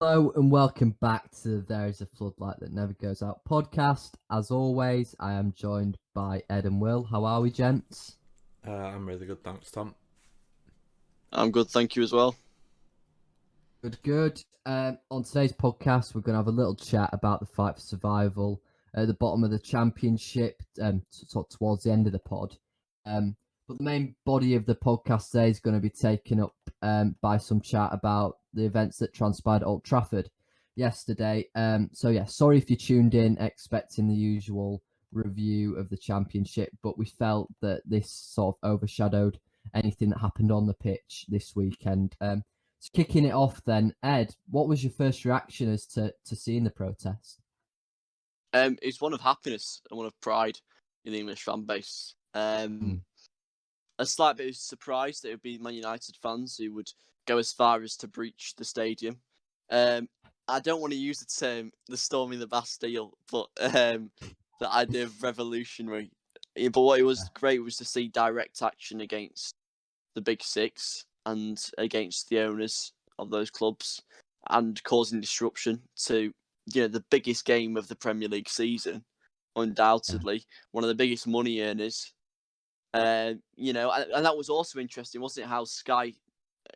Hello and welcome back to There is a Floodlight That Never Goes Out podcast. As always, I am joined by Ed and Will. How are we, gents? I'm really good, thanks, Tom. I'm good, thank you as well. Good. On today's podcast, we're going to have a little chat about the fight for survival at the bottom of the championship, sort of towards the end of the pod. But the main body of the podcast today is going to be taken up by some chat about the events that transpired at Old Trafford yesterday. Sorry if you tuned in expecting the usual review of the championship, but we felt that this sort of overshadowed anything that happened on the pitch this weekend. So kicking it off then, Ed, what was your first reaction as to seeing the protest? It's one of happiness and one of pride in the English fan base. A slight bit of surprise that it would be Man United fans who would go as far as to breach the stadium. I don't want to use the term the storming the Bastille, but the idea of revolutionary. But what it was great was to see direct action against the Big Six and against the owners of those clubs and causing disruption to the biggest game of the Premier League season, undoubtedly one of the biggest money earners. And that was also interesting, wasn't it? How Sky,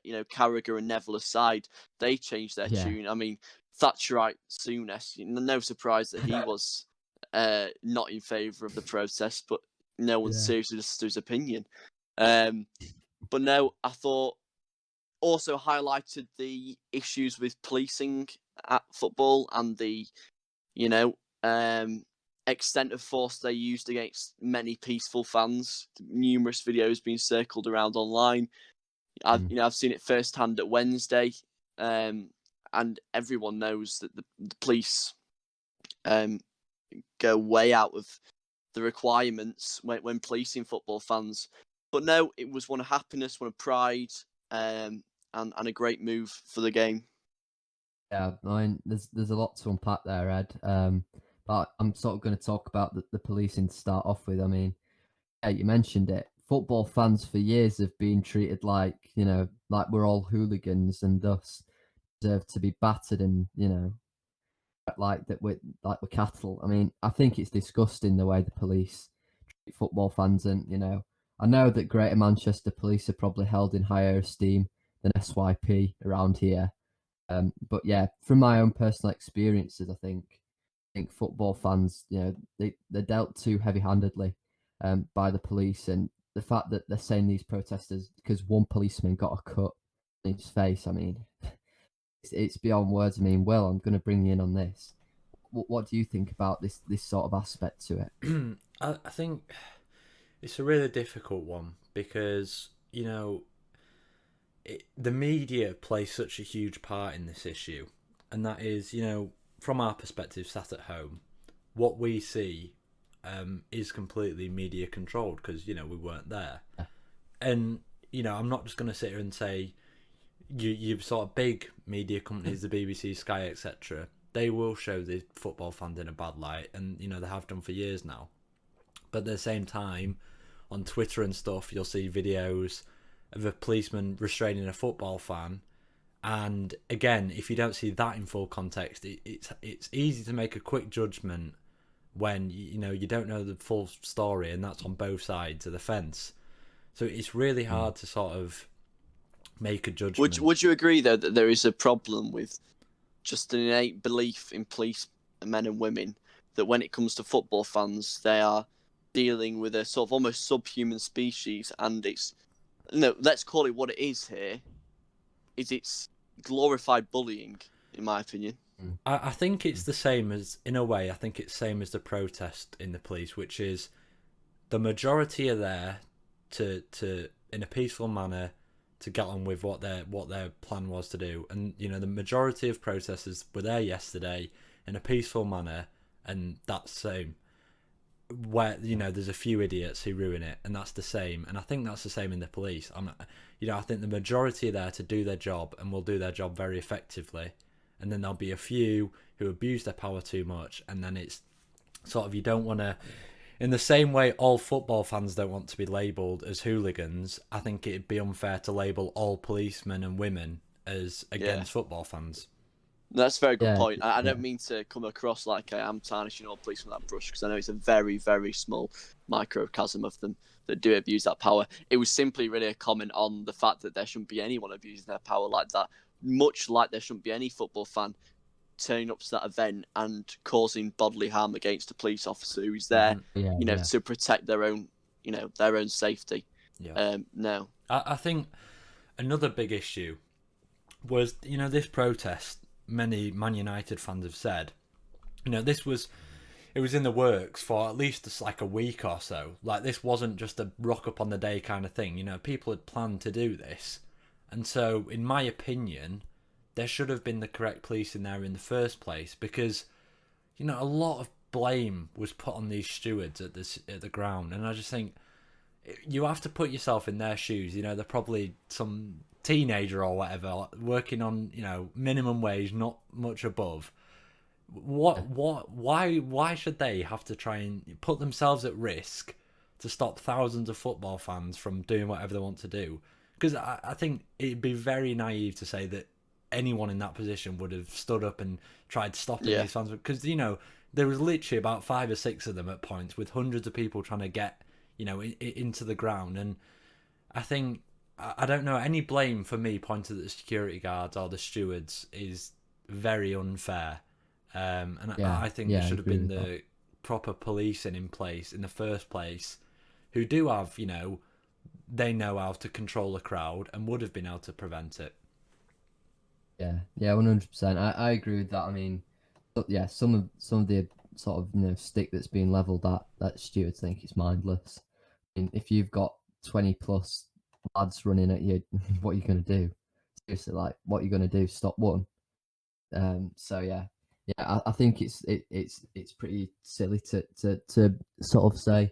Carragher and Neville aside, they changed their tune. I mean, Thatcherite Souness, no surprise that he was not in favour of the protest, but no one seriously listened to his opinion. But no, I thought also highlighted the issues with policing at football and the, extent of force they used against many peaceful fans. Numerous videos being circled around online. I've seen it firsthand at Wednesday, and everyone knows that the police go way out of the requirements when policing football fans. But no, it was one of happiness, one of pride, and a great move for the game. Yeah, I mean, there's a lot to unpack there, Ed. But I'm sort of going to talk about the policing to start off with. I mean, you mentioned it. Football fans for years have been treated like we're all hooligans and thus deserve to be battered and like we're cattle. I mean, I think it's disgusting the way the police treat football fans, and I know that Greater Manchester Police are probably held in higher esteem than SYP around here. But yeah, from my own personal experiences, I think football fans, they're dealt too heavy-handedly by the police, and the fact that they're saying these protesters because one policeman got a cut in his face. I mean, it's beyond words. I mean, Will, I'm going to bring you in on this. What do you think about this sort of aspect to it? I think it's a really difficult one because the media plays such a huge part in this issue, and that is from our perspective, sat at home, what we see is completely media controlled because we weren't there. And I'm not just going to sit here and say you've sort of big media companies, the BBC, Sky, etc. They will show the football fans in a bad light, and they have done for years now. But at the same time, on Twitter and stuff, you'll see videos of a policeman restraining a football fan. And again, if you don't see that in full context, it's easy to make a quick judgment when you don't know the full story, and that's on both sides of the fence. So it's really hard to sort of make a judgment. Would you agree though that there is a problem with just an innate belief in police men and women that when it comes to football fans, they are dealing with a sort of almost subhuman species, and it's let's call it what it is here. It's glorified bullying, in my opinion. I think it's the same as, in a way, I think it's the same as the protest in the police, which is the majority are there to in a peaceful manner to get on with what their plan was to do. And the majority of protesters were there yesterday in a peaceful manner, and that's the same. Where there's a few idiots who ruin it, and that's the same. And I think that's the same in the police. I think the majority are there to do their job and will do their job very effectively, and then there'll be a few who abuse their power too much, and then it's sort of, you don't want to, in the same way all football fans don't want to be labelled as hooligans, I think it'd be unfair to label all policemen and women as against football fans. That's a very good Yeah, point. I yeah, don't mean to come across like I am tarnishing all police with that brush, because I know it's a very, very small microcosm of them that do abuse that power. It was simply really a comment on the fact that there shouldn't be anyone abusing their power like that, much like there shouldn't be any football fan turning up to that event and causing bodily harm against a police officer who's there, yeah, yeah. to protect their own, their own safety. Yeah. No. I think another big issue was, this protest, many Man United fans have said, it was in the works for at least just like a week or so. Like, this wasn't just a rock up on the day kind of thing. People had planned to do this. And so, in my opinion, there should have been the correct police in there in the first place, because, a lot of blame was put on these stewards at the ground. And I just think you have to put yourself in their shoes. They're probably some teenager or whatever working on, minimum wage, not much above. Why should they have to try and put themselves at risk to stop thousands of football fans from doing whatever they want to do? Because I think it'd be very naive to say that anyone in that position would have stood up and tried stopping these fans, because there was literally about 5 or 6 of them at points, with hundreds of people trying to get into the ground. And I think, I don't know, any blame for me pointed at the security guards or the stewards is very unfair. I think there should have been the proper policing in place in the first place, who do have, they know how to control a crowd and would have been able to prevent it. Yeah, 100%. I agree with that. I mean, yeah, some of the sort of stick that's being leveled at stewards think it's mindless. I mean, if you've got 20 plus lads running at you, what are you gonna do? Seriously, like, what are you gonna do? Stop one? So yeah, I think it's pretty silly to sort of say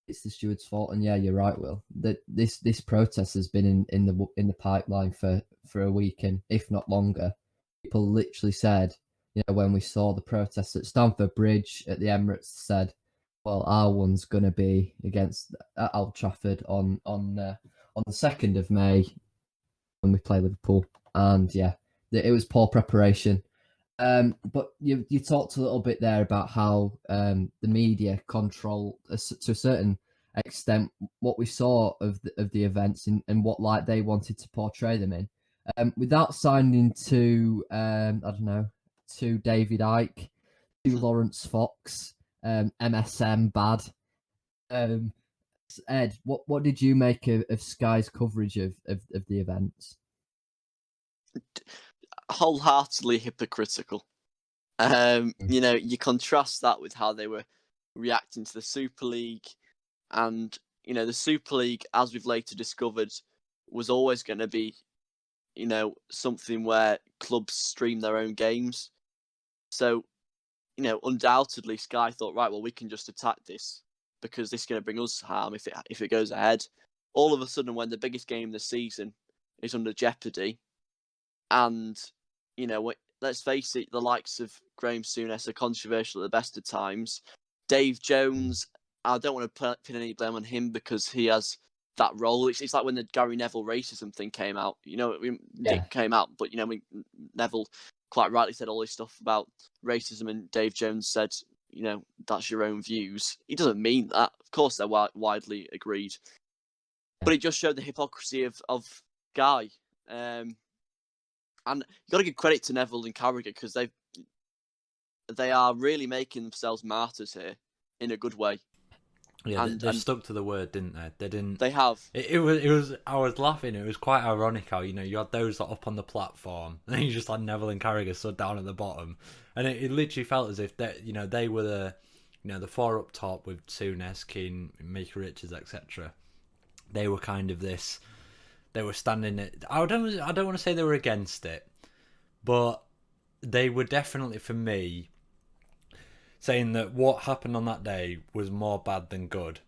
it's the steward's fault. And yeah, you're right, Will. That this protest has been in the pipeline for a week, and if not longer. People literally said, when we saw the protest at Stamford Bridge at the Emirates, said, well, our one's gonna be against at Old Trafford on the 2nd of May when we play Liverpool. And yeah, it was poor preparation. But you talked a little bit there about how the media control to a certain extent what we saw of the events and what light they wanted to portray them in, without sounding too I don't know, to David Icke, to Lawrence Fox, MSM bad. Ed, what did you make of Sky's coverage of the events? Wholeheartedly hypocritical. You contrast that with how they were reacting to the Super League, and the Super League, as we've later discovered, was always going to be, something where clubs stream their own games. So, undoubtedly, Sky thought, right, well, we can just attack this because this is going to bring us harm if it goes ahead. All of a sudden, when the biggest game of the season is under jeopardy, and let's face it, the likes of Graham Souness are controversial at the best of times. Dave Jones, I don't want to pin any blame on him because he has that role. It's like when the Gary Neville racism thing came out. It came out, but Neville quite rightly said all this stuff about racism, and Dave Jones said, that's your own views. He doesn't mean that. Of course, they're widely agreed, but it just showed the hypocrisy of Guy. And you got to give credit to Neville and Carragher, because they are really making themselves martyrs here in a good way. Yeah, they stuck to the word, didn't they? They didn't. They have. It was. I was laughing. It was quite ironic how you had those up on the platform, and then you just had Neville and Carragher stood down at the bottom, and it literally felt as if they were the four up top with Souness, Keane, Micah Richards, etc. They were kind of this. They were standing it. I don't want to say they were against it, but they were definitely, for me, saying that what happened on that day was more bad than good.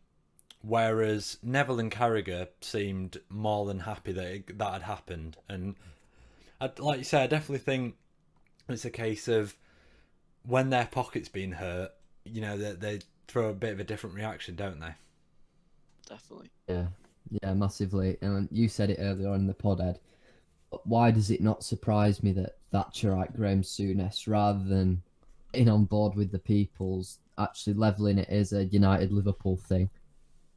Whereas Neville and Carragher seemed more than happy that had happened. And like you say, I definitely think it's a case of when their pocket's been hurt, they throw a bit of a different reaction, don't they? Definitely. Yeah, massively. And you said it earlier on in the pod, Ed. But why does it not surprise me that Thatcherite Graham Souness, rather than in on board with the people's, actually levelling it as a United Liverpool thing?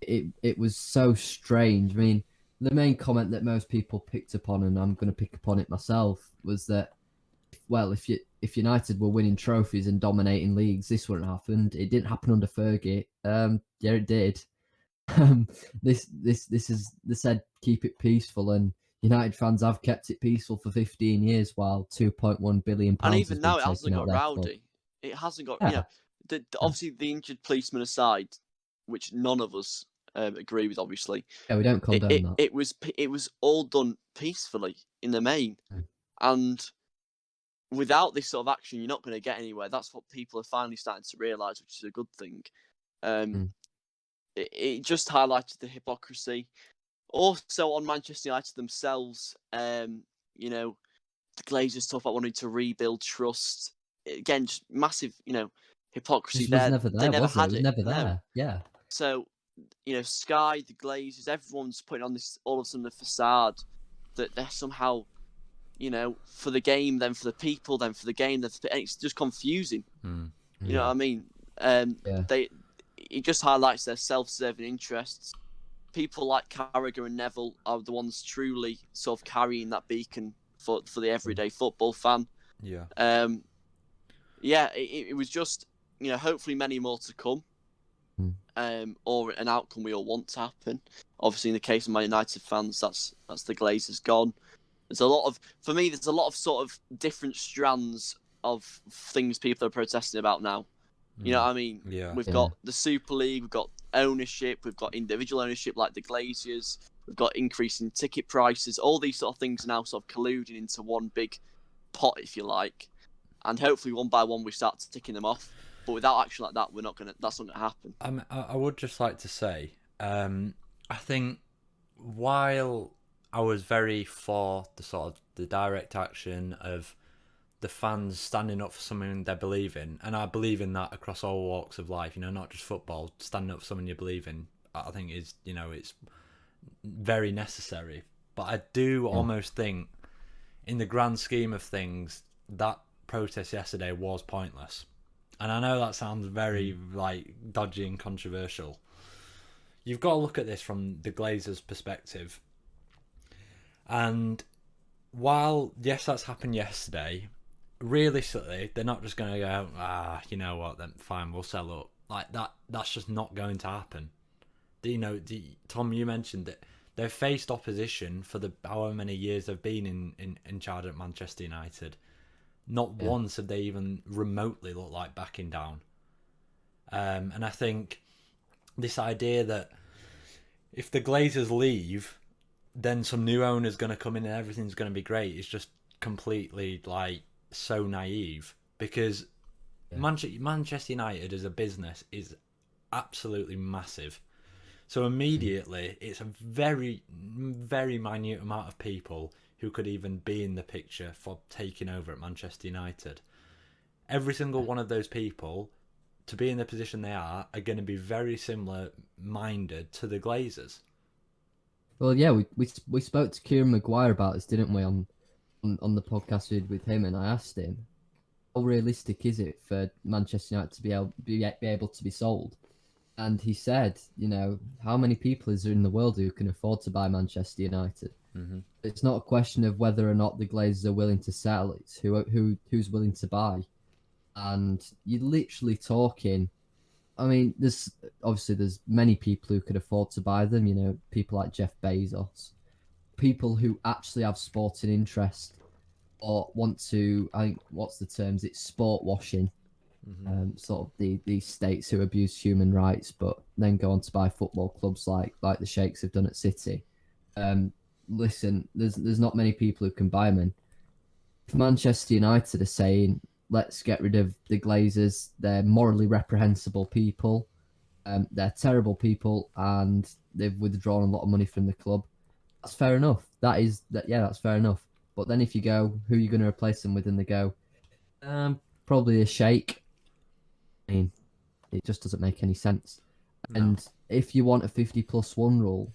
It was so strange. I mean, the main comment that most people picked up on, and I'm going to pick up on it myself, was that, well, if United were winning trophies and dominating leagues, this wouldn't have happened. It didn't happen under Fergie. Yeah, it did. This is, they said keep it peaceful, and United fans have kept it peaceful for 15 years while 2.1 billion And pounds even has been now, it hasn't taken out got of their club. rowdy. It hasn't got, Yeah, obviously the injured policeman aside, which none of us agree with, obviously. yeah, we don't condone that. It was all done peacefully in the main, and without this sort of action, you're not going to get anywhere. That's what people are finally starting to realise, which is a good thing. It just highlighted the hypocrisy. Also, on Manchester United themselves, the Glazers talk about wanting to rebuild trust. Again, just massive, hypocrisy This there. was never there, They never was it? had It was it. never No. there. Yeah. So, Sky, the Glazers, everyone's putting on this all of a sudden a facade that they're somehow, for the game, then for the people, then for the game. And it's just confusing. You know what I mean? It just highlights their self-serving interests. People like Carragher and Neville are the ones truly sort of carrying that beacon for the everyday football fan. Yeah. It was just, hopefully many more to come. Or an outcome we all want to happen. Obviously, in the case of Man United fans, that's the Glazers gone. There's a lot of sort of different strands of things people are protesting about now. You know what I mean? Yeah. We've got the Super League, we've got ownership, we've got individual ownership like the Glazers, we've got increasing ticket prices. All these sort of things are now sort of colluding into one big pot, if you like. And hopefully, one by one, we start ticking them off. But without action like that, that's not gonna happen. I would just like to say, I think while I was very for the sort of the direct action of the fans standing up for something they believe in, and I believe in that across all walks of life, not just football, standing up for something you believe in, I think is, it's very necessary. But I do almost think, in the grand scheme of things, that protest yesterday was pointless. And I know that sounds very dodgy and controversial. You've got to look at this from the Glazers' perspective. And while, yes, that's happened yesterday, realistically, they're not just going to go, you know what, then fine, we'll sell up. Like that's just not going to happen. Tom, you mentioned that they've faced opposition for the however many years they've been in charge at Manchester United. Not once have they even remotely looked like backing down. And I think this idea that if the Glazers leave, then some new owner's going to come in and everything's going to be great is just completely so naive, because Manchester United as a business is absolutely massive. So immediately it's a very, very minute amount of people who could even be in the picture for taking over at Manchester United. Every single one of those people, to be in the position they are going to be very similar minded to the Glazers. Well, yeah, we spoke to Kieran Maguire about this, didn't we, on the podcast we did with him, and I asked him, how realistic is it for Manchester United to be able to be sold? And he said, how many people is there in the world who can afford to buy Manchester United? Mm-hmm. It's not a question of whether or not the Glazers are willing to sell. It's who's willing to buy. And you're literally talking. I mean, there's many people who could afford to buy them. People like Jeff Bezos, people who actually have sporting interest or want to. I think what's the terms? It's sport washing. Mm-hmm. Sort of these states who abuse human rights, but then go on to buy football clubs like the Sheikhs have done at City. Listen, there's not many people who can buy them. And if Manchester United are saying, let's get rid of the Glazers, they're morally reprehensible people, they're terrible people, and they've withdrawn a lot of money from the club, that's fair enough. That's fair enough. But then if you go, who are you going to replace them with? And they go, probably a sheikh. I mean, it just doesn't make any sense. No. And if you want a 50+1 rule,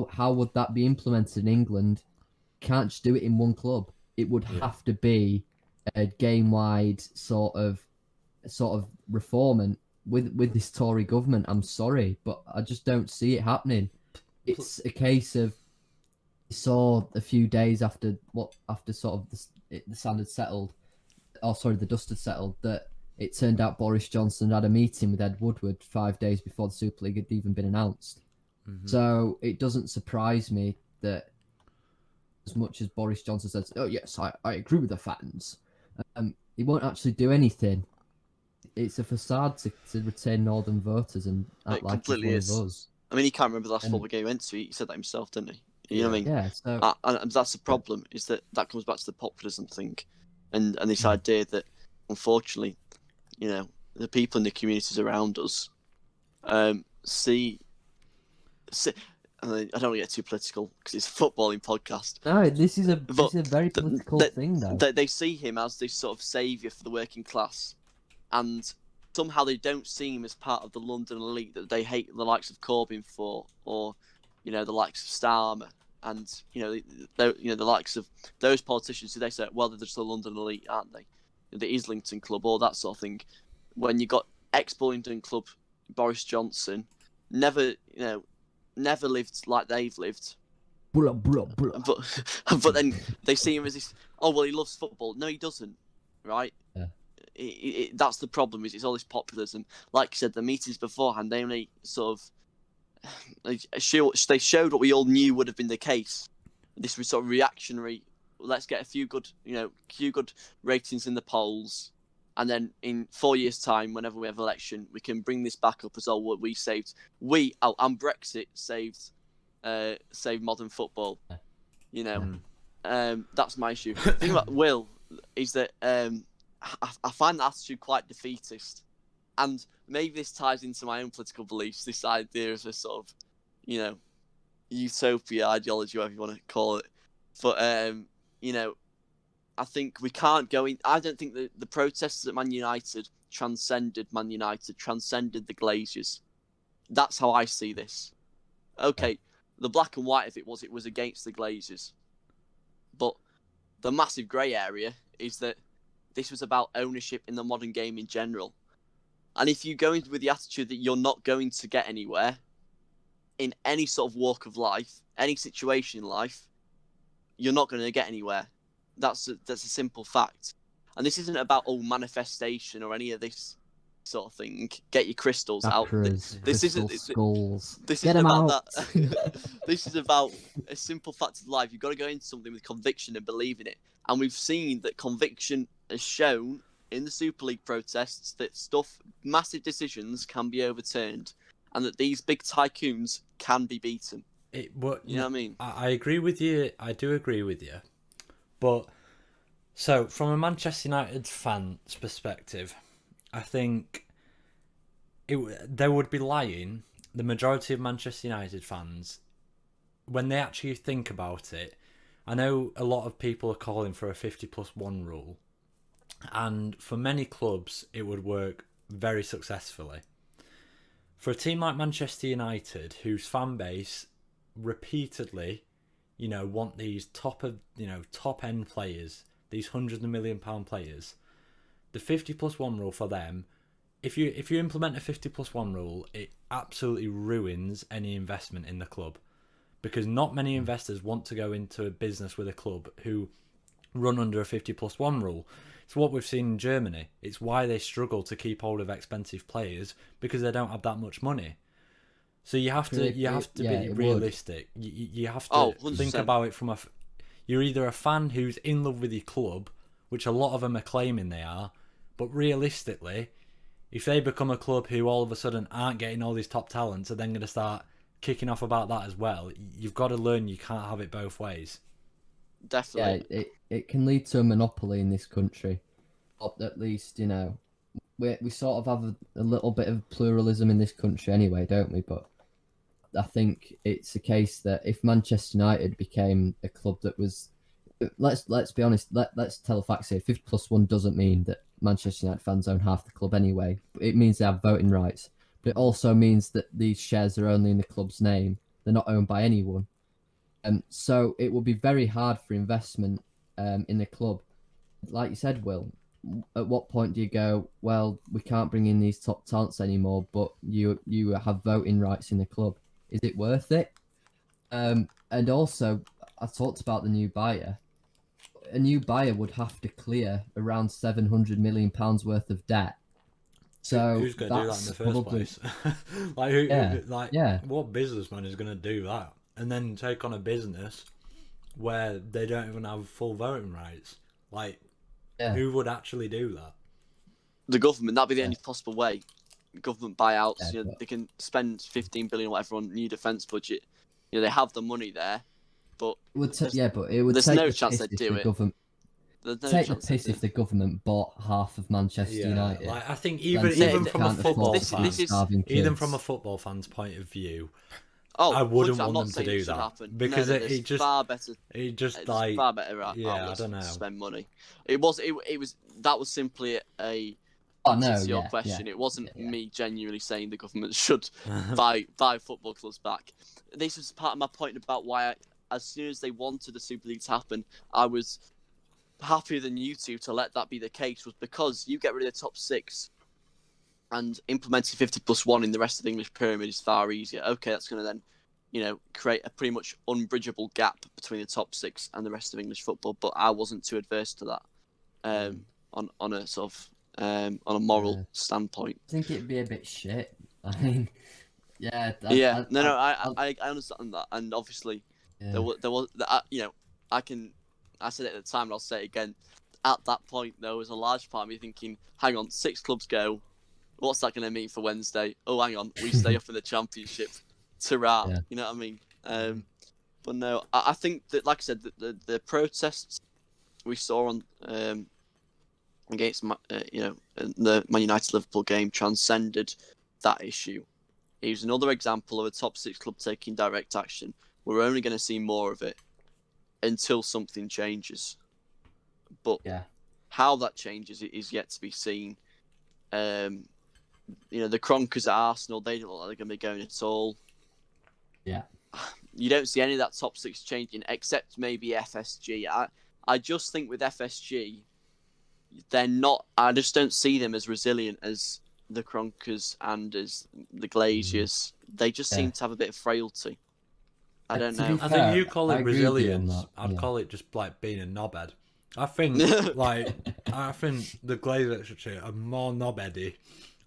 how would that be implemented in England can't just do it in one club. It would have to be a game-wide sort of reform, and with this Tory government, I'm sorry, but I just don't see it happening. It's a case of saw a few days after sort of the sand had settled, the dust had settled, that it turned out Boris Johnson had a meeting with Ed Woodward 5 days before the Super League had even been announced. So it doesn't surprise me that, as much as Boris Johnson says, "Oh yes, I agree with the fans," he won't actually do anything. It's a facade to retain northern voters and act like he's one of us. I mean, he can't remember the last football game he went to. He said that himself, didn't he? You know what I mean? Yeah. So and that's the problem, is that comes back to the populism thing, and this idea that, unfortunately, you know, the people in the communities around us see. I don't want to get too political because it's a footballing podcast. No, this is a very political thing, though. They see him as this sort of saviour for the working class, and somehow they don't see him as part of the London elite that they hate the likes of Corbyn for, or, you know, the likes of Starmer, and the likes of those politicians who they say, well, they're just the London elite, aren't they? The Islington Club, all that sort of thing. When you got ex-Bullingdon Club Boris Johnson, never lived like they've lived. But then they see him as this. Oh well, he loves football. No, he doesn't. Right? Yeah. That's the problem. Is it's all this populism. Like you said, the meetings beforehand, they only sort of they showed what we all knew would have been the case. This was sort of reactionary. Let's get a few good ratings in the polls, and then in 4 years' time, whenever we have an election, we can bring this back up as all what we saved. And Brexit saved modern football. You know, that's my issue. The thing about Will is that I find that attitude quite defeatist, and maybe this ties into my own political beliefs. This idea of a sort of, you know, utopia ideology, whatever you want to call it. But you know, I think we can't go in. I don't think the protests at Man United transcended the Glazers. That's how I see this. Okay, the black and white of it was against the Glazers. But the massive grey area is that this was about ownership in the modern game in general. And if you go in with the attitude that you're not going to get anywhere in any sort of walk of life, any situation in life, you're not going to get anywhere. That's a simple fact. And this isn't about manifestation or any of this sort of thing. Get your crystals out. This isn't skulls. This isn't about that. This is about a simple fact of life. You've got to go into something with conviction and believe in it. And we've seen that conviction has shown in the Super League protests that massive decisions can be overturned, and that these big tycoons can be beaten. You know what I mean? I agree with you. I do agree with you. But, so, from a Manchester United fan's perspective, I think they would be lying, the majority of Manchester United fans, when they actually think about it. I know a lot of people are calling for a 50+1 rule, and for many clubs it would work very successfully. For a team like Manchester United, whose fan base repeatedly, you know, want these top end players, these hundreds of £1 million players, the 50+1 rule for them, if you implement a 50+1 rule, it absolutely ruins any investment in the club, because not many investors want to go into a business with a club who run under a 50+1 rule. It's what we've seen in Germany. It's why they struggle to keep hold of expensive players, because they don't have that much money. So you have to be realistic. You have to think about it from you're either a fan who's in love with your club, which a lot of them are claiming they are, but realistically, if they become a club who all of a sudden aren't getting all these top talents, are then going to start kicking off about that as well. You've got to learn you can't have it both ways. Definitely. Yeah, it can lead to a monopoly in this country. Or at least, you know, we sort of have a little bit of pluralism in this country anyway, don't we? But I think it's a case that if Manchester United became a club that was, let's be honest, let's tell the facts here. 50+1 doesn't mean that Manchester United fans own half the club anyway. It means they have voting rights. But it also means that these shares are only in the club's name. They're not owned by anyone. So it will be very hard for investment in the club. Like you said, Will, at what point do you go, well, we can't bring in these top talents anymore, but you have voting rights in the club? Is it worth it? And also, I talked about the new buyer. A new buyer would have to clear around £700 million worth of debt. So who's going to do that in that's the first probably place? Like, who, yeah, like, yeah, what businessman is going to do that and then take on a business where they don't even have full voting rights? Like, yeah, who would actually do that? The government, that'd be the yeah, only possible way. Government buyouts, yeah. But they can spend 15 billion or whatever on new defence budget. They have the money there, but it would there's, yeah, but it would there's take no the chance piss they'd if do the it. government There's no take the chance they'd piss do if it. the government bought half of Manchester Yeah, United. like I think Then even say even they from a can't football afford This, to fan, feed this is starving even kids. from a football fan's point of view, oh, I wouldn't 100%, I'm want not them to saying do it should that happen. because No, it just far better. it just There's like far better yeah, I outlets don't to know. spend money. It was that was simply a Oh answer no, to your yeah, question. yeah, It wasn't yeah. me genuinely saying the government should buy football clubs back. This was part of my point about why, as soon as they wanted the Super League to happen, I was happier than you two to let that be the case, was because you get rid of the top six and implementing 50+1 in the rest of the English pyramid is far easier. Okay, that's going to then, create a pretty much unbridgeable gap between the top six and the rest of English football. But I wasn't too adverse to that, on a sort of on a moral standpoint. I think it'd be a bit shit. I mean, yeah, Yeah, no, I I understand that, and obviously, yeah, there was, I can, I said it at the time, and I'll say it again. At that point, there was a large part of me thinking, "Hang on, 6 clubs go. What's that going to mean for Wednesday? Oh, hang on, we stay up in the Championship. Ta-ra!" yeah, You know what I mean? But no, I think that, like I said, the protests we saw on against the Man United Liverpool game transcended that issue. It was another example of a top six club taking direct action. We're only going to see more of it until something changes. But yeah. how that changes is yet to be seen. The Kroenkers at Arsenal, they don't look like they're going to be going at all. Yeah. You don't see any of that top six changing, except maybe FSG. I just think with FSG, they're not. I just don't see them as resilient as the Kroenkers and as the Glazers. They just seem to have a bit of frailty. I don't To be know. I fair, think you call I it agree with you on resilience. that. I'd Yeah. call it just like being a knobhead. I think I think the Glazers are more knobheady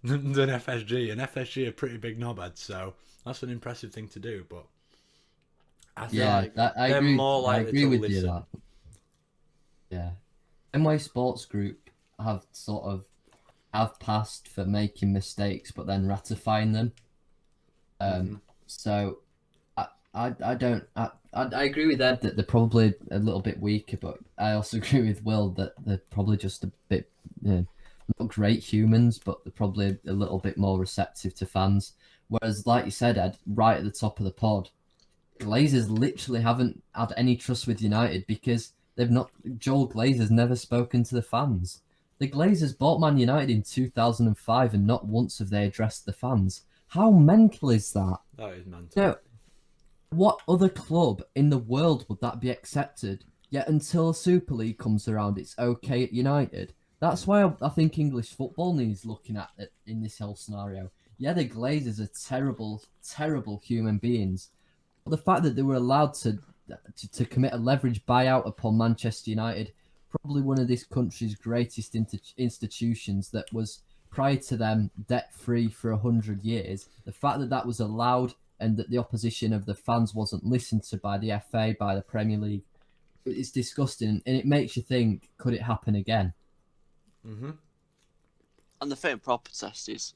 than FSG, and FSG are pretty big knobheads, so that's an impressive thing to do. But I think Yeah, I they're agree. more I likely agree to with you listen. that. Yeah, MY Sports Group have passed for making mistakes, but then ratifying them. So I don't I agree with Ed that they're probably a little bit weaker, but I also agree with Will that they're probably just a bit, not great humans, but they're probably a little bit more receptive to fans. Whereas, like you said, Ed, right at the top of the pod, Glazers literally haven't had any trust with United because they've not. Joel Glazer's never spoken to the fans. The Glazers bought Man United in 2005, and not once have they addressed the fans. How mental is that? That is mental. No, what other club in the world would that be accepted? Yet until Super League comes around, it's okay at United. That's why I think English football needs looking at it in this whole scenario. Yeah, the Glazers are terrible, terrible human beings. But the fact that they were allowed to commit a leverage buyout upon Manchester United, probably one of this country's greatest institutions that was prior to them debt-free for 100 years, the fact that that was allowed and that the opposition of the fans wasn't listened to by the FA, by the Premier League, it's disgusting, and it makes you think, could it happen again? And the fit and proper test is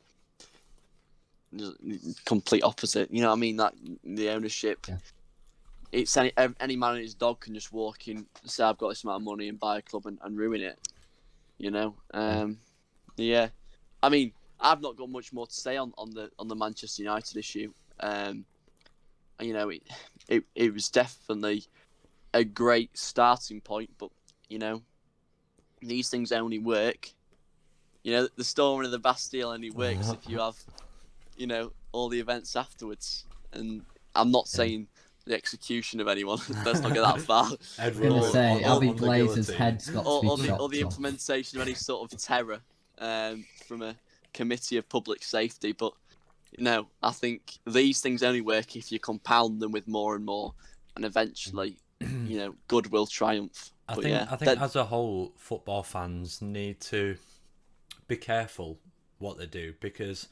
complete opposite. You know what I mean? That the ownership. Yeah. It's any man and his dog can just walk in, say I've got this amount of money and buy a club and ruin it. Yeah. I mean, I've not got much more to say on the Manchester United issue. It was definitely a great starting point, but these things only work. The storming of the Bastille only works if you have, all the events afterwards. And I'm not saying the execution of anyone. Let's not get that far. I was going to say, Abby Glazer's head's got to be chopped or the off. implementation of any sort of terror from a committee of public safety. But I think these things only work if you compound them with more and more, and eventually, good will triumph. I think as a whole, football fans need to be careful what they do, because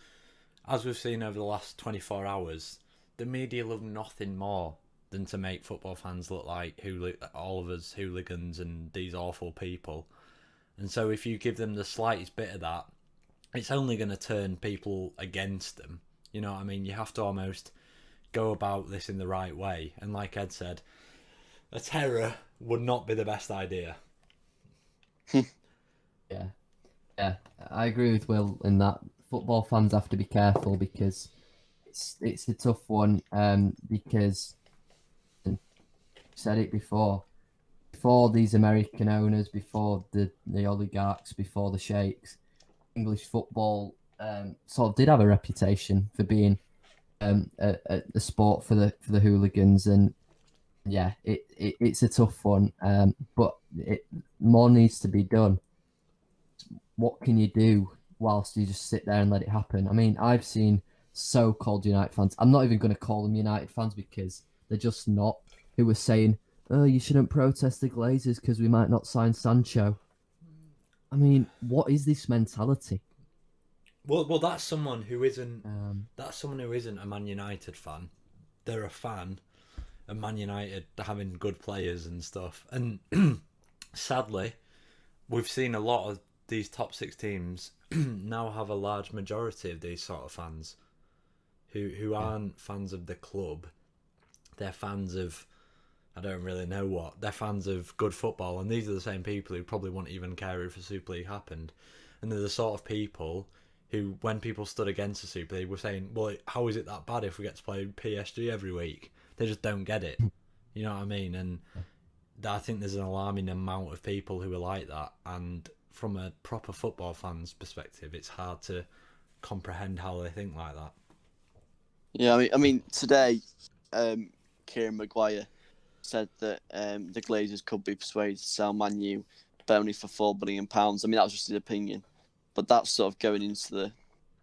as we've seen over the last 24 hours, the media love nothing more than to make football fans look like all of us hooligans and these awful people. And so if you give them the slightest bit of that, it's only going to turn people against them. You know what I mean? You have to almost go about this in the right way. And like Ed said, a terror would not be the best idea. Yeah, I agree with Will in that. Football fans have to be careful because it's a tough one. Because I said it before these American owners, before the oligarchs, before the sheikhs, English football sort of did have a reputation for being a sport for the hooligans, and yeah, it's a tough one. But more needs to be done. What can you do whilst you just sit there and let it happen? I mean, I've seen so-called United fans. I'm not even going to call them United fans because they're just not. Who were saying, "Oh, you shouldn't protest the Glazers because we might not sign Sancho." I mean, what is this mentality? Well, that's someone who isn't. That's someone who isn't a Man United fan. They're a fan of Man United having good players and stuff. And sadly, we've seen a lot of these top 6 teams now have a large majority of these sort of fans who aren't fans of the club. They're fans of, I don't really know what. They're fans of good football, and these are the same people who probably won't even care if a Super League happened. And they're the sort of people who, when people stood against the Super League, were saying, well, how is it that bad if we get to play PSG every week? They just don't get it. You know what I mean? And I think there's an alarming amount of people who are like that, and from a proper football fan's perspective, it's hard to comprehend how they think like that. Yeah, I mean today, Kieran Maguire said that the Glazers could be persuaded to sell Man U, but only for £4 billion. I mean, that was just his opinion, but that's sort of going into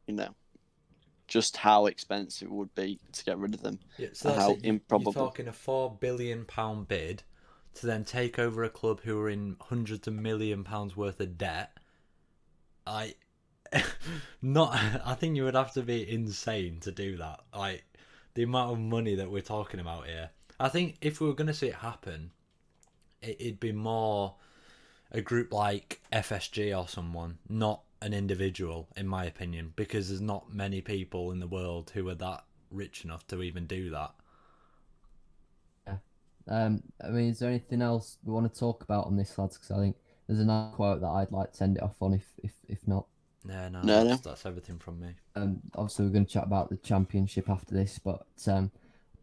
the, just how expensive it would be to get rid of them, so and how improbable. You're talking a £4 billion bid to then take over a club who are in hundreds of £1 million worth of debt. I think you would have to be insane to do that. Like, the amount of money that we're talking about here. I think if we were going to see it happen, it'd be more a group like FSG or someone, not an individual, in my opinion, because there's not many people in the world who are that rich enough to even do that. I mean, is there anything else we want to talk about on this, lads? Because I think there's another quote that I'd like to end it off on, if not. No, that's everything from me. Obviously, we're going to chat about the Championship after this, but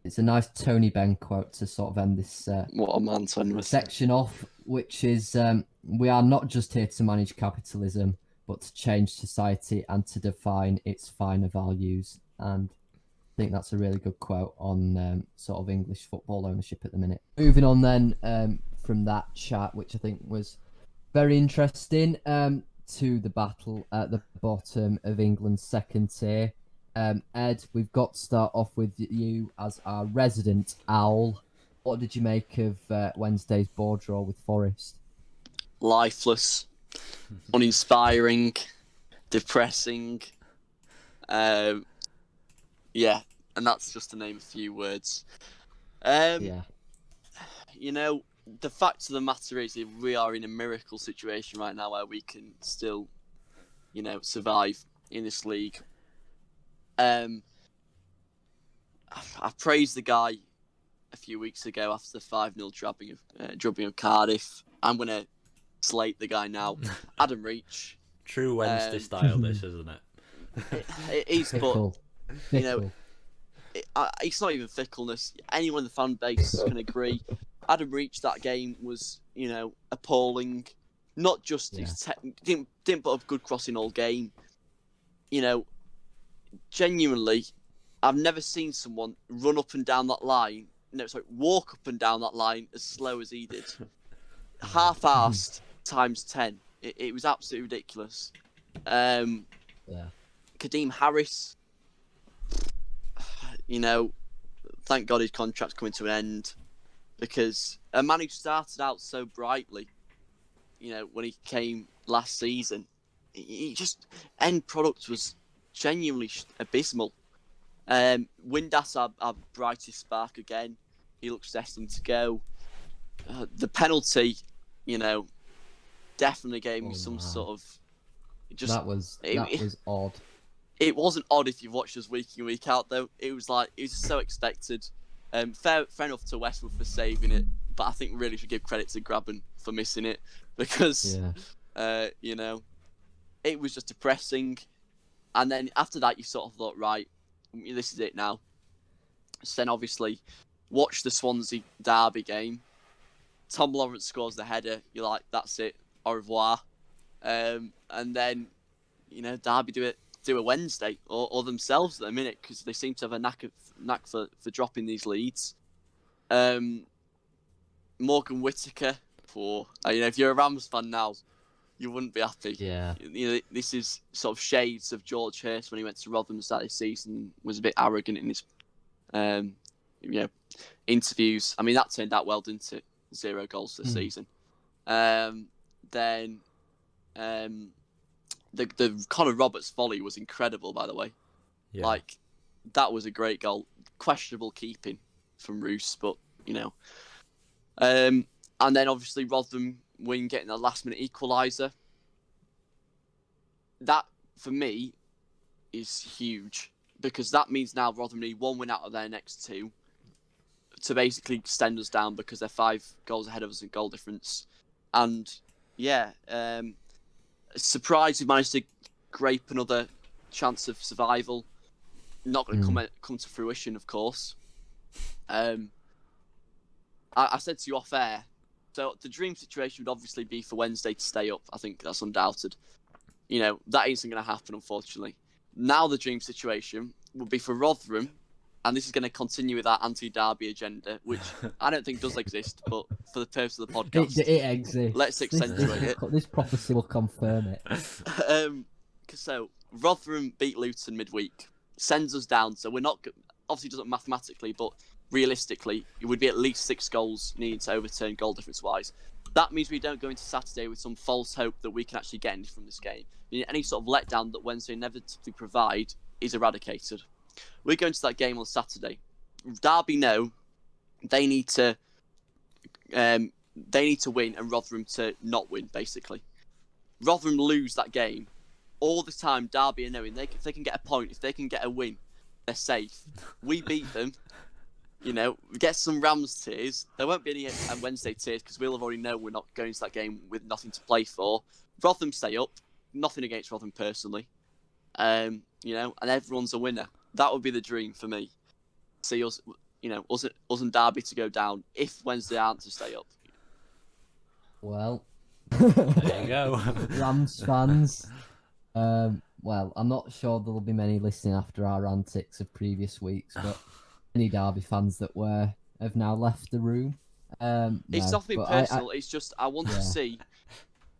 it's a nice Tony Benn quote to sort of end this what a man section off, which is, we are not just here to manage capitalism, but to change society and to define its finer values. And I think that's a really good quote on sort of English football ownership at the minute. Moving on then from that chat, which I think was very interesting, to the battle at the bottom of England's second tier. Ed, we've got to start off with you as our resident owl. What did you make of Wednesday's board draw with Forest? Lifeless, uninspiring, depressing. Yeah, and that's just to name a few words. Yeah. The fact of the matter is that we are in a miracle situation right now where we can still, survive in this league. I praised the guy a few weeks ago after the 5-0 drubbing of Cardiff. I'm going to slate the guy now. Adam Reach. True Wednesday style, this, isn't it? It is, but, it's not even fickleness. Anyone in the fan base can agree. Adam Reach, that game was, appalling. Not just his didn't put a good crossing all game. Genuinely, I've never seen someone run up and down that line walk up and down that line as slow as he did. Half-assed times 10. It was absolutely ridiculous. Yeah. Kadeem Harris, thank God his contract's coming to an end, because a man who started out so brightly, when he came last season, he just, end product was genuinely abysmal. Windass, our brightest spark again. He looks destined to go. The penalty, definitely gave me some sort of. That was odd. It wasn't odd if you've watched us week in, week out, though. It was so expected. Fair enough to Westwood for saving it, but I think really should give credit to Graben for missing it, because, it was just depressing. And then after that, you sort of thought, right, this is it now. So then obviously, watch the Swansea Derby game. Tom Lawrence scores the header. You're like, that's it. Au revoir. And then, Derby do a Wednesday or themselves at the minute, because they seem to have a knack for dropping these leads. Morgan Whittaker, if you're a Rams fan now, you wouldn't be happy. Yeah. This is sort of shades of George Hurst when he went to Rotherham at the start of the season, was a bit arrogant in his interviews. I mean, that turned out well, didn't it? 0 goals this season. Then the Connor Roberts volley was incredible, by the way. Yeah. That was a great goal. Questionable keeping from Roos, but and then obviously Rotherham win, getting the last minute equaliser. That for me is huge, because that means now Rotherham need 1 win out of their next 2 to basically extend us down, because they're 5 goals ahead of us in goal difference. And surprised we managed to scrape another chance of survival. Not going to come to fruition, of course. I said to you off air, so the dream situation would obviously be for Wednesday to stay up. I think that's undoubted. That isn't going to happen, unfortunately. Now the dream situation would be for Rotherham, and this is going to continue with that anti-Derby agenda, which I don't think does exist, but for the purpose of the podcast, it exists. Let's accentuate it. This prophecy will confirm it. So Rotherham beat Luton midweek, sends us down. So we're not, obviously doesn't mathematically, but realistically, it would be at least 6 goals needed to overturn goal difference wise. That means we don't go into Saturday with some false hope that we can actually get anything from this game. Any sort of letdown that Wednesday inevitably provide is eradicated. We're going to that game on Saturday. Derby know they need to win, and Rotherham to not win, basically. Rotherham lose that game. All the time, Derby are knowing if they can get a point, if they can get a win, they're safe. We beat them. Get some Rams tears. There won't be any Wednesday tears, because we'll have already know we're not going to that game with nothing to play for. Rotherham stay up. Nothing against Rotherham personally. And everyone's a winner. That would be the dream for me. See us, us and Derby to go down if Wednesday aren't to stay up. Well, there you go. Rams fans. Well, I'm not sure there'll be many listening after our antics of previous weeks, but any Derby fans that have now left the room. It's nothing personal. It's just I want to see.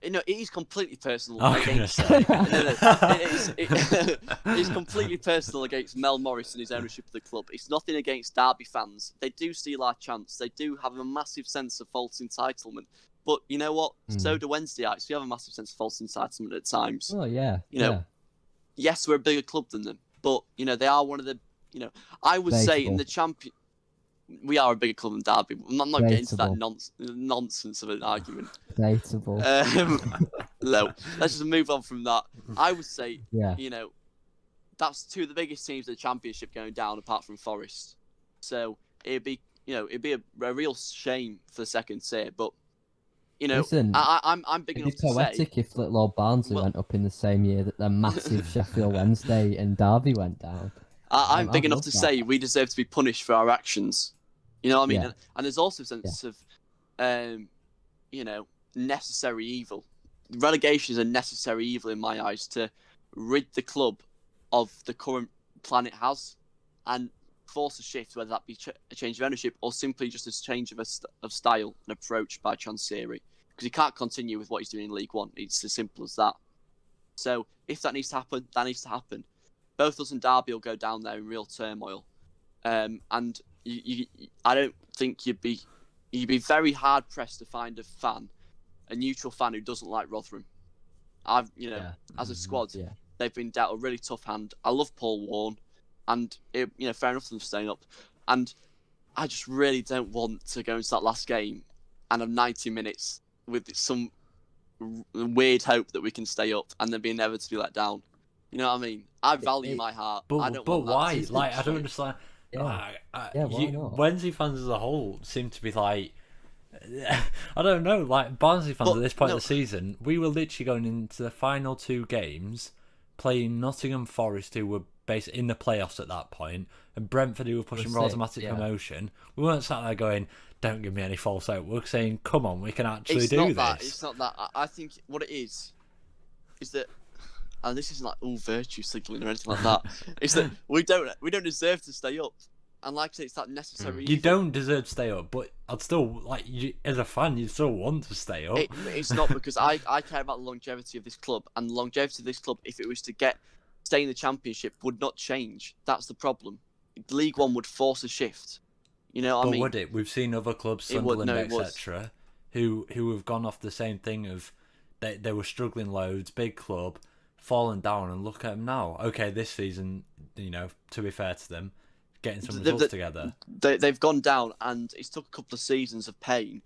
It is completely personal against. It's completely personal against Mel Morris and his ownership of the club. It's nothing against Derby fans. They do steal our chance. They do have a massive sense of false entitlement. But you know what? So do Wednesdayites. We have a massive sense of false entitlement at times. Oh yeah. Yes, we're a bigger club than them, but they are one of the. I would say in the champion. We are a bigger club than Derby. I'm not getting into that nonsense of an argument. Debatable. No, let's just move on from that. I would say, that's 2 of the biggest teams in the Championship going down, apart from Forest. So it'd be a real shame for the second tier. But listen, I'm big enough to say. It'd be poetic if Little Old Barnsley went up in the same year that their massive Sheffield Wednesday and Derby went down. I'm big enough to say we deserve to be punished for our actions. You know what I mean? Yeah. And there's also a sense of, necessary evil. Relegation is a necessary evil in my eyes to rid the club of the current plan it has. And force a shift, whether that be a change of ownership or simply just a change of style and approach by Chansiri, because he can't continue with what he's doing in League One. It's as simple as that. So if that needs to happen, that needs to happen. Both us and Derby will go down there in real turmoil, and I don't think you'd be very hard pressed to find a neutral fan who doesn't like Rotherham. As a squad, they've been dealt a really tough hand. I love Paul Warne, and fair enough for them staying up. And I just really don't want to go into that last game and have 90 minutes with some weird hope that we can stay up and then be inevitably let down. You know what I mean? I value my heart. I don't want that. Why? Like, I don't understand. Why not? Wednesday fans as a whole seem to be like, I don't know, like Barnsley fans at this point of the season, we were literally going into the final 2 games playing Nottingham Forest, who were basically in the playoffs at that point, and Brentford, who were pushing for automatic promotion. We weren't sat there going, don't give me any false hope. We're saying, come on, we can actually do this. It's not that. I think what it is that, and this isn't like all virtue signalling or anything like that, is that we don't deserve to stay up. And like I say, it's that necessary. You don't deserve to stay up, but I'd still, as a fan, you still want to stay up. It's not, because I care about the longevity of this club, and the longevity of this club, if it was to stay in the Championship, would not change. That's the problem. League One would force a shift. You know what I mean? But would it? We've seen other clubs, Sunderland, etc., who have gone off the same thing of they were struggling loads, big club, falling down, and look at them now. Okay, this season, to be fair to them, getting some results together. They've gone down, and it's took a couple of seasons of pain,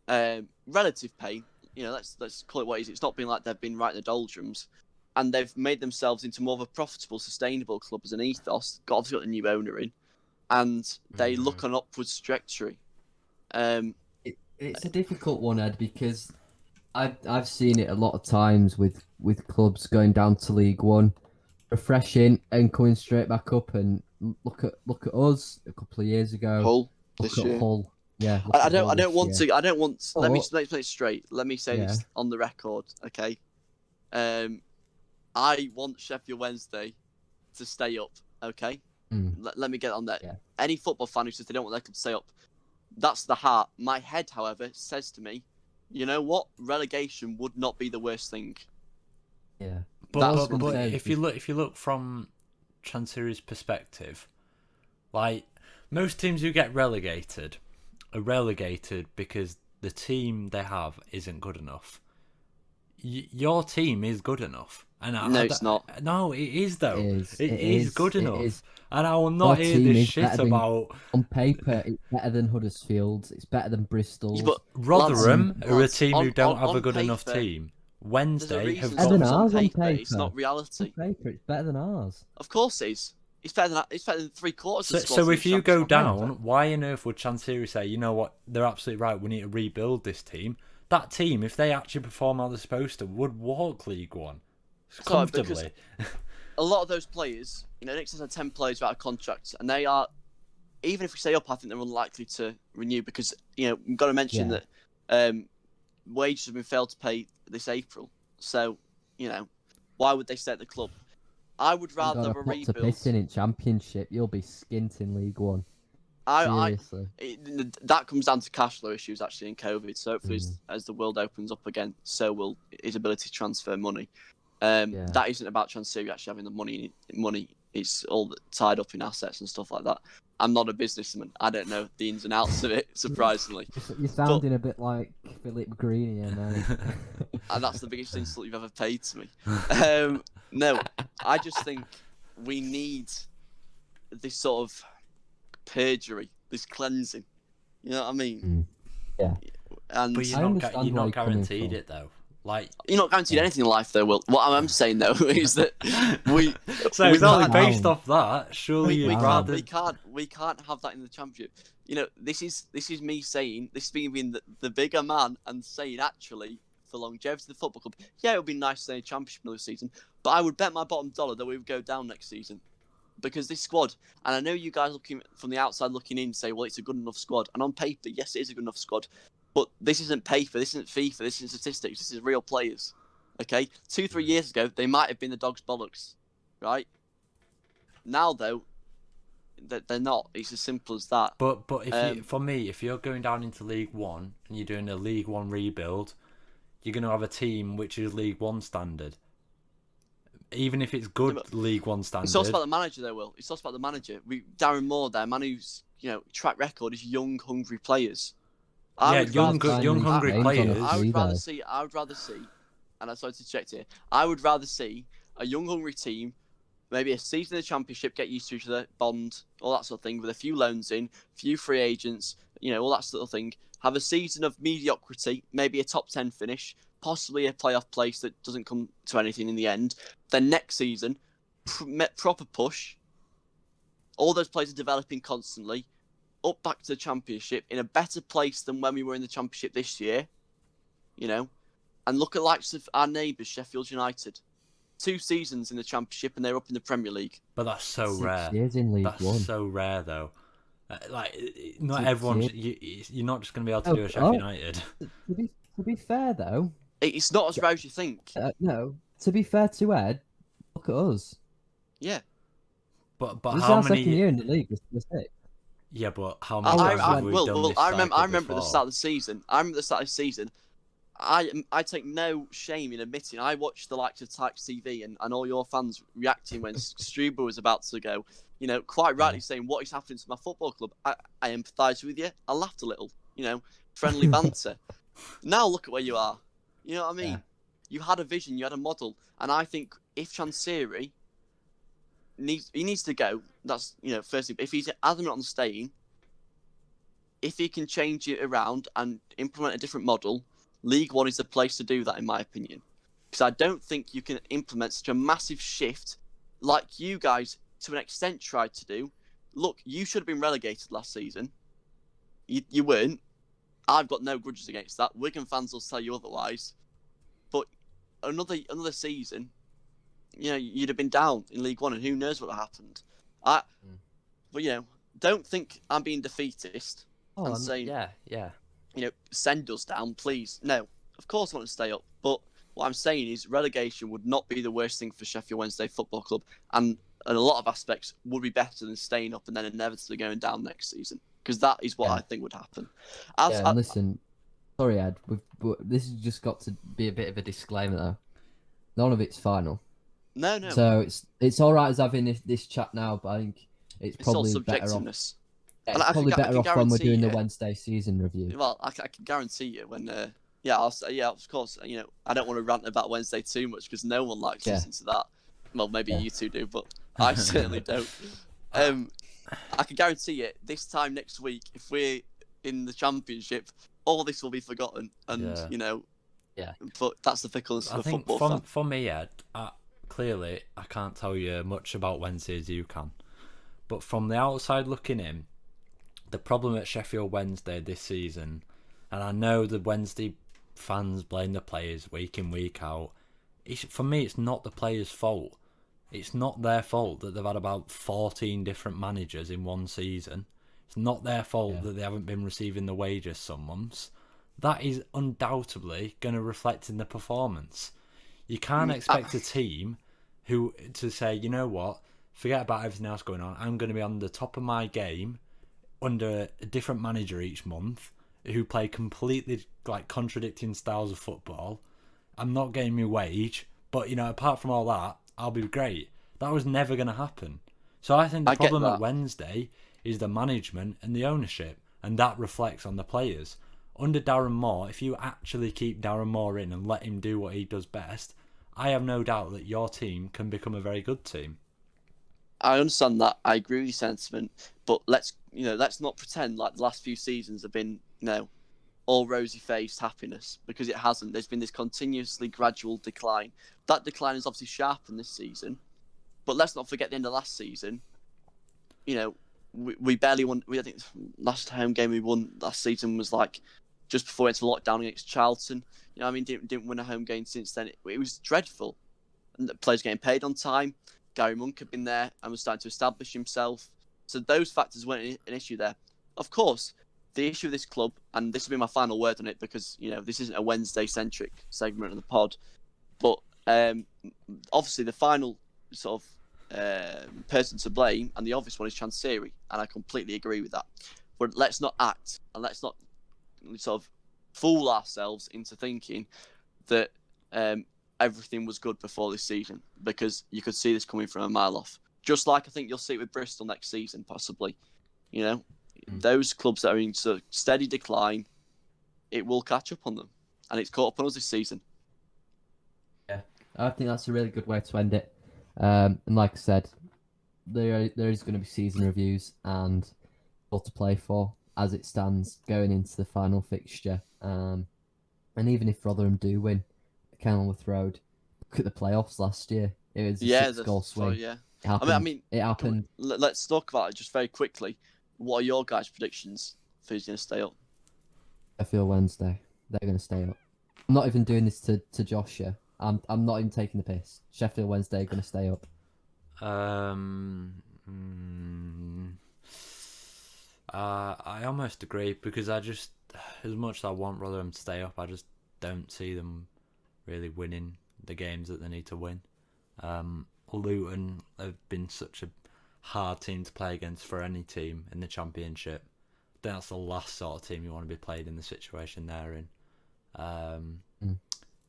relative pain. Let's call it what it is. It's not been like they've been right in the doldrums, and they've made themselves into more of a profitable, sustainable club as an ethos. Obviously got a new owner in, and they look on upwards trajectory. It's a difficult one, Ed, because I've seen it a lot of times with clubs going down to League One, refreshing and coming straight back up. And look at us a couple of years ago. Hull this year. Hull. Yeah. I don't want. Let me play it straight. Let me say this on the record, okay? I want Sheffield Wednesday to stay up, okay? Let me get on that. Yeah. Any football fan who says they don't want their club to stay up, that's the heart. My head, however, says to me, you know what? Relegation would not be the worst thing. Yeah. But if you look from Chansiri's perspective, like most teams who get relegated are relegated because the team they have isn't good enough. Your team is good enough. And it's not. No, it is though. It is good enough. Is. And I will not hear this shit about. On paper, it's better than Huddersfield. It's better than Bristol. Yeah, but Rotherham are a team who don't have a good enough team. Wednesday have better than ours on paper. It's not reality. On paper, it's better than ours. Of course it is. It's better than 3/4 of So if you go down, why on earth would Chansiri say, you know what, they're absolutely right, we need to rebuild this team? That team, if they actually perform how they're supposed to, would walk League One comfortably. A lot of those players, Nick has had 10 players without a contract, and they are, even if we stay up, I think they're unlikely to renew because, we've got to mention that wages have been failed to pay this April. So, why would they stay at the club? I would rather have a rebuild. Pissing in Championship, you'll be skint in League One. Seriously. That comes down to cash flow issues actually in COVID. So hopefully, as the world opens up again, so will his ability to transfer money. That isn't about Chansiri actually having the money. It's all tied up in assets and stuff like that. I'm not a businessman. I don't know the ins and outs of it, surprisingly. You're sounding a bit like Philip Green here, man. And that's the biggest insult you've ever paid to me. No, I just think we need this sort of perjury, this cleansing. You know what I mean? Yeah. And but you're not guaranteed it though. Like you're not guaranteed anything in life, though. Will what I'm saying though is that we. So it's only based off that. Surely we rather can't have that in the Championship. This is me saying this being the bigger man and saying actually for longevity of the football club. Yeah, it would be nice to stay in Championship another season, but I would bet my bottom dollar that we would go down next season because this squad. And I know you guys looking from the outside looking in say, well, it's a good enough squad, and on paper, yes, it is a good enough squad. But this isn't paper, this isn't FIFA, this isn't statistics, this is real players. Okay? 2-3 years ago, they might have been the dog's bollocks. Right? Now, though, They're not. It's as simple as that. But for me, if you're going down into League One and you're doing a League One rebuild, you're going to have a team which is League One standard. Even if it's good League One standard. It's also about the manager, though, Will. It's also about the manager. Darren Moore, there, man who's track record is young, hungry players. Young, hungry players. I would rather see, and I'm sorry to check here. I would rather see a young, hungry team, maybe a season in the Championship, get used to each other, bond, all that sort of thing, with a few loans in, a few free agents, all that sort of thing. Have a season of mediocrity, maybe a top 10 finish, possibly a playoff place that doesn't come to anything in the end. Then next season, proper push. All those players are developing constantly. Up back to the Championship in a better place than when we were in the Championship this year. And look at the likes of our neighbours, Sheffield United. 2 seasons in the Championship and they're up in the Premier League. But that's so 6 rare. years in League One. That's so rare, though. Not everyone. You're not just going to be able to do a Sheffield United. To be fair, though, it's not as rare as you think. No. To be fair to Ed, look at us. Yeah. But this how is our many? second year in the league. We're sick. Yeah, but how many times have we done this? I remember at before? the start of the season. I take no shame in admitting I watched the likes of Tyke TV and all your fans reacting when Struber was about to go. Quite rightly saying what is happening to my football club. I empathise with you. I laughed a little. Friendly banter. Now look at where you are. You know what I mean? Yeah. You had a vision. You had a model. And I think if Chansiri needs to go. That's firstly, if he's adamant on staying, if he can change it around and implement a different model, League One is the place to do that, in my opinion. Because I don't think you can implement such a massive shift like you guys, to an extent, tried to do. Look, you should have been relegated last season. You weren't. I've got no grudges against that. Wigan fans will tell you otherwise. But another season, you'd have been down in League One, and who knows what would have happened. But don't think I'm being defeatist and saying, send us down, please. No, of course I want to stay up. But what I'm saying is relegation would not be the worst thing for Sheffield Wednesday Football Club, and in a lot of aspects would be better than staying up and then inevitably going down next season. Because that is what I think would happen. Listen, sorry, Ed, this has just got to be a bit of a disclaimer, though. None of it's final. No. So it's all right as having this chat now, but I think it's probably all better off. subjectiveness. Yeah, it's probably better off when we're doing the Wednesday season review. Well, I can guarantee you when. I'll say, of course. I don't want to rant about Wednesday too much because no one likes listening to that. Well, maybe you two do, but I certainly don't. I can guarantee you, this time next week, if we're in the Championship, all this will be forgotten, and But that's the fickleness of a football fan. For me, Ed, clearly I can't tell you much about Wednesday as you can, but from the outside looking in, the problem at Sheffield Wednesday this season, and I know the Wednesday fans blame the players week in, week out. For me, it's not the players' fault. It's not their fault that they've had about 14 different managers in one season. It's not their fault that they haven't been receiving the wages some months. That is undoubtedly going to reflect in the performance. You can't expect a team to say, you know what, forget about everything else going on. I'm going to be on the top of my game under a different manager each month who play completely contradicting styles of football. I'm not getting my wage, but apart from all that, I'll be great. That was never going to happen. So I think the problem at Wednesday is the management and the ownership, and that reflects on the players. Under Darren Moore, if you actually keep Darren Moore in and let him do what he does best, I have no doubt that your team can become a very good team. I understand that. I agree with your sentiment, but let's not pretend like the last few seasons have been all rosy-faced happiness, because it hasn't. There's been this continuously gradual decline. That decline is obviously sharpened this season, but let's not forget the end of last season. We barely won. I think last home game we won last season was just before we went to lockdown against Charlton. Didn't win a home game since then. It was dreadful. And the players getting paid on time. Gary Monk had been there and was starting to establish himself. So those factors weren't an issue there. Of course, the issue of this club, and this will be my final word on it because this isn't a Wednesday-centric segment of the pod, but obviously the final sort of person to blame, and the obvious one is Chansiri, and I completely agree with that. But let's not act, and let's not sort of fool ourselves into thinking that everything was good before this season, because you could see this coming from a mile off. Just like I think you'll see it with Bristol next season, possibly. You know, those clubs that are in sort of steady decline, it will catch up on them, and it's caught up on us this season. Yeah, I think that's a really good way to end it. And like I said, there is going to be season reviews and all to play for as it stands going into the final fixture. And even if Rotherham do win Kenilworth Road, look at the playoffs last year. It was a 6-goal swing. Yeah. It happened. I mean, it happened. Let's talk about it just very quickly. What are your guys' predictions for who's going to stay up? I feel Wednesday they're going to stay up. I'm not even doing this to Josh here. I'm not even taking the piss. Sheffield Wednesday are going to stay up. I almost agree, because I just, as much as I want Rotherham to stay up, I just don't see them really winning the games that they need to win. Luton have been such a hard team to play against for any team in the Championship. I think that's the last sort of team you want to be played in the situation they're in.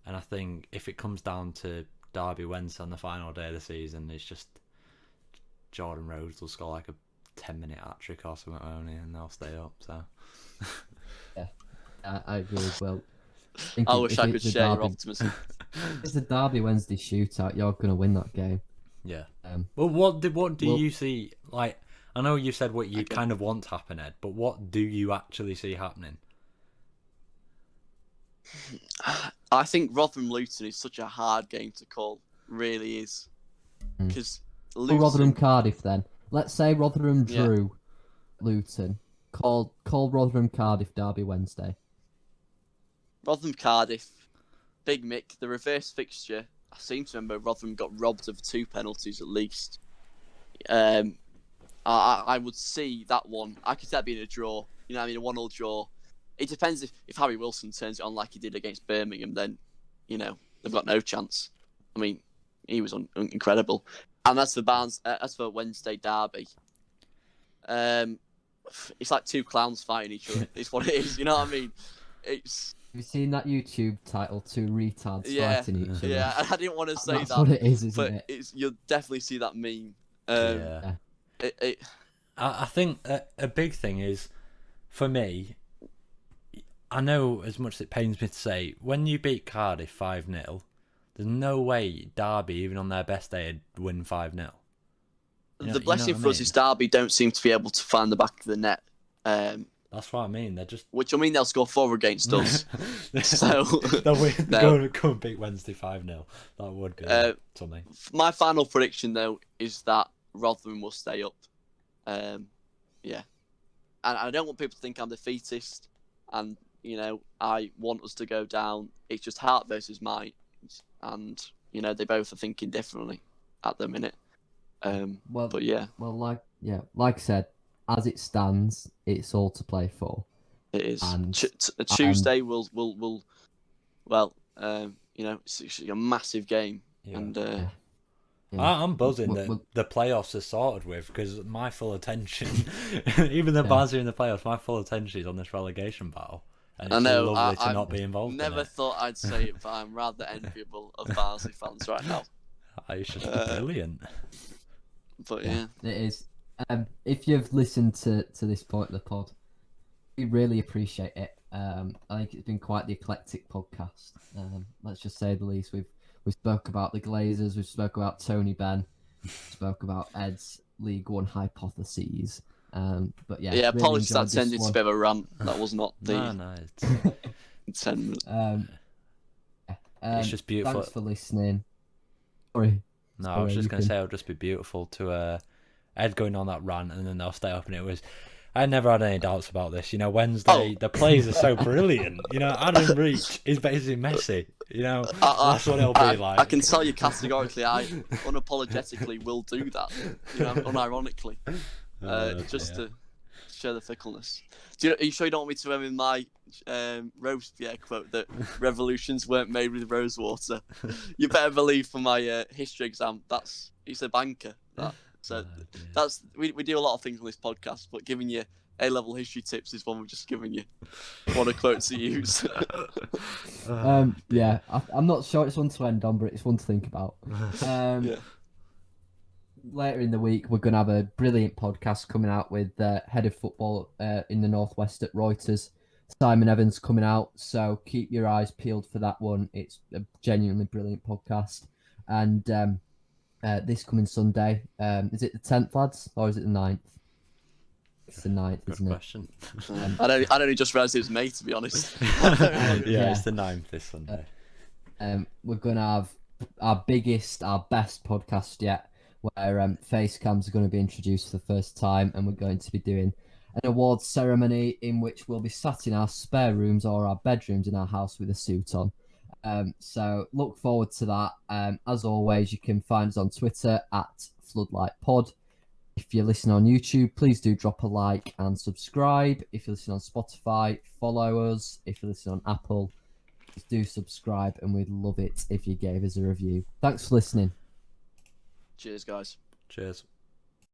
And I think if it comes down to Derby Wednesday on the final day of the season, it's just Jordan Rhodes will score like a 10-minute hat-trick or something only, and they'll stay up. So yeah, I agree as well. I wish I could share your optimism. If it's a Derby Wednesday shootout, you're going to win that game. Yeah. Well, what do you see? Like, I know you said what you kind of want to happen, Ed, but what do you actually see happening? I think Rotherham Luton is such a hard game to call. Really is. Because Rotherham Cardiff then. Let's say Rotherham drew Luton. Call Rotherham Cardiff Derby Wednesday. Rotherham Cardiff, Big Mick, the reverse fixture. I seem to remember Rotherham got robbed of 2 penalties at least. I would see that one. I could see that being a draw. You know what I mean? A 1-1 draw. It depends if Harry Wilson turns it on like he did against Birmingham, then, you know, they've got no chance. I mean, he was incredible. And as for Wednesday derby, it's like 2 clowns fighting each other. It's what it is. You know what I mean? It's. Have you seen that YouTube title? 2 retards fighting each other. Yeah, I didn't want to say That's what it is, isn't it? You'll definitely see that meme. I think a big thing is, for me, I know as much as it pains me to say, when you beat Cardiff 5-0, there's no way Derby, even on their best day, would win 5-0. The blessing for us is Derby don't seem to be able to find the back of the net. That's what I mean. They're just. Which I mean, they'll score 4 against us. So they'll go and beat Wednesday 5-0. That would be something. My final prediction, though, is that Rotherham will stay up. Yeah, and I don't want people to think I'm defeatist, and you know I want us to go down. It's just heart versus mind, and you know they both are thinking differently at the minute. But yeah. Well, like I said, as it stands, it's all to play for. It is. And Tuesday will you know, it's a massive game, and. I'm buzzing that the playoffs are sorted with, because my full attention, even though Barnsley are in the playoffs, my full attention is on this relegation battle. And it's lovely to not be involved in it. Never thought I'd say it, but I'm rather enviable of Barnsley fans right now. It's just brilliant. But yeah. It is. If you've listened to this point of the pod, we really appreciate it. I think it's been quite the eclectic podcast. Let's just say the least. We spoke about the Glazers, we spoke about Tony Benn, we spoke about Ed's League One hypotheses. But yeah, really apologies that turned into a bit of a rant. That was not the intent. It's just beautiful. Thanks for listening. Sorry. No, I was just going to say it would just be beautiful to Ed going on that rant, and then they'll stay up, and it was. I never had any doubts about this. You know, Wednesday, the plays are so brilliant. You know, Adam Reach is basically Messi. You know, that's what it'll be like. I can tell you categorically, I unapologetically will do that. You know, unironically. Share the fickleness. Are you sure you don't want me to in my Robespierre quote that revolutions weren't made with rose water? You better believe for my history exam, he's a banker. We do a lot of things on this podcast, but giving you A-level history tips is one we're just giving you. What a quote to use. Yeah, I'm not sure it's one to end on, but it's one to think about. Yeah. Later in the week, we're going to have a brilliant podcast coming out with head of football in the Northwest at Reuters, Simon Evans, coming out. So keep your eyes peeled for that one. It's a genuinely brilliant podcast. And this coming Sunday, is it the 10th, lads, or is it the 9th? It's the 9th, isn't question. I only just realised it was May, to be honest. Yeah, it's the 9th this Sunday. We're going to have our best podcast yet, where face cams are going to be introduced for the first time, and we're going to be doing an awards ceremony in which we'll be sat in our spare rooms or our bedrooms in our house with a suit on. So look forward to that. As always, you can find us on Twitter at Floodlight Pod. If you're listening on YouTube, please do drop a like and subscribe. If you're listening on Spotify, follow us. If you're listening on Apple, please do subscribe, and we'd love it if you gave us a review. Thanks for listening. Cheers, guys. Cheers.